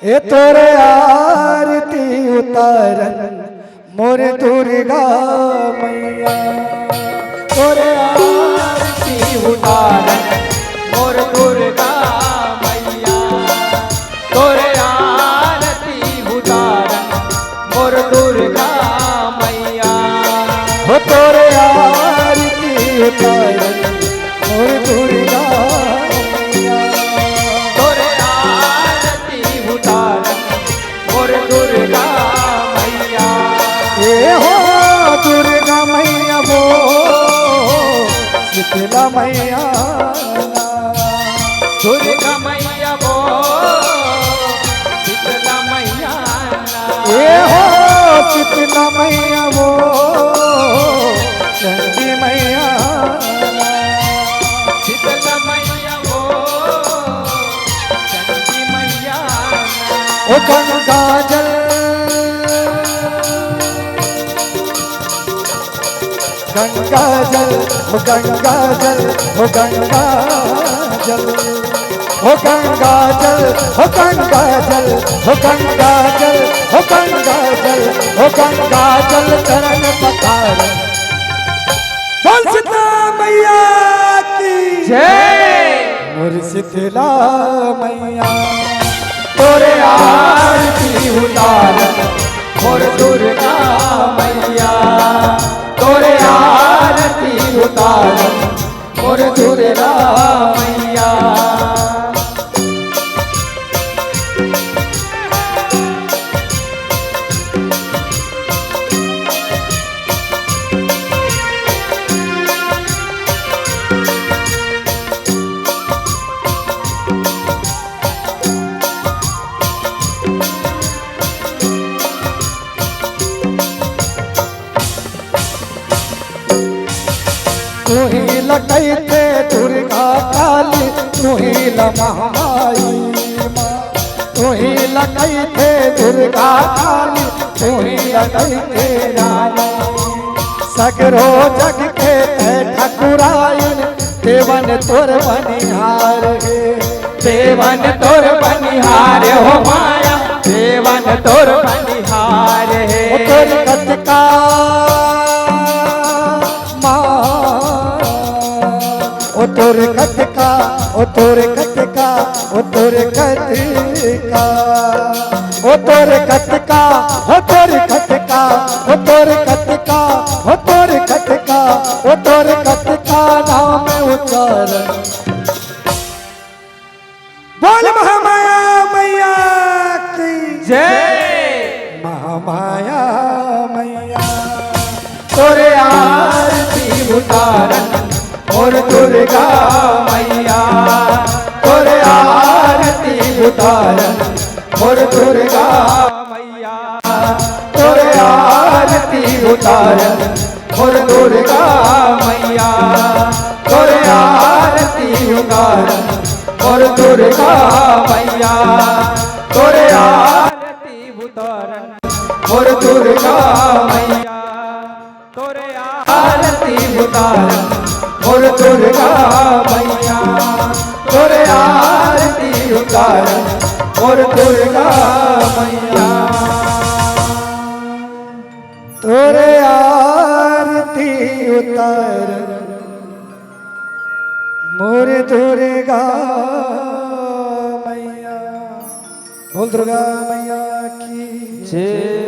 ए तोरे आरती उतारन मोर दुर्गा मैया, तोरे आरती उतारन मोर दुर्गा मैया, तोरे आरती उतारन मोर दुर्गा मैया, हो तोरे आरती उतारन मोर दुर्गा मैया, तोरे आरती उतारन मोर दुर्गा मैया। ए हो दुर्गा मैया वो शीतला मैया, दुर्गा मैया वो शीतला मैया, ए हो शीतला मैया वो चंडी मैया, शीतला मैया वो चंडी मैया, ओ गंगा जल गंगा जल ओ गंगा जल ओ गंगा जल ओ गंगा जल ओ गंगा जल ओ गंगा जल ओ गंगा जल ओ गंगा जल चरण पखार। बोल शीतला मैया की जय। मोर शीतला मैया, तोरे आरती उतारन मोर दुर्गा मैया, तोरे आरती उतारन मोर दुर्गा मैया। तू ही लगैते दुर्गा काली, तू ही महामाई माँ, तू ही लगैते दुर्गा काली, तू ही लगैते रानी, सगरो जग के ठकुराइन देवन तोर बनिहार हे, देवन तोर बनिहार हो माया, देवन तोर बनिहार है। ओ तोर कतका ओ तोर कटका ओ तोर कटका ओ तोर कटका ओ तोर कटका ओ तोर कटका ओ तोर कटका ओ तोर कटका ओ तोर कटका नाम उच्चारण। बोल महामाया मैया की जय। महामाया मैया, तोरे आरती उतारन मोर दुर्गा मैया, तोरे आरती उतारन मोर दुर्गा मैया, तोरे आरती उतारन मोर दुर्गा मैया, तोरे आरती उतारन मोर दुर्गा मैया, तोरे आरती उतारन मोर दुर्गा मैया, तोरे आरती उतारन मोर दुर्गा मैया, तोरे आरती उतारन मोर दुर्गा मैया, तोरे आरती उतारन मोर दुर्गा मैया। बोल दुर्गा मैया की जय।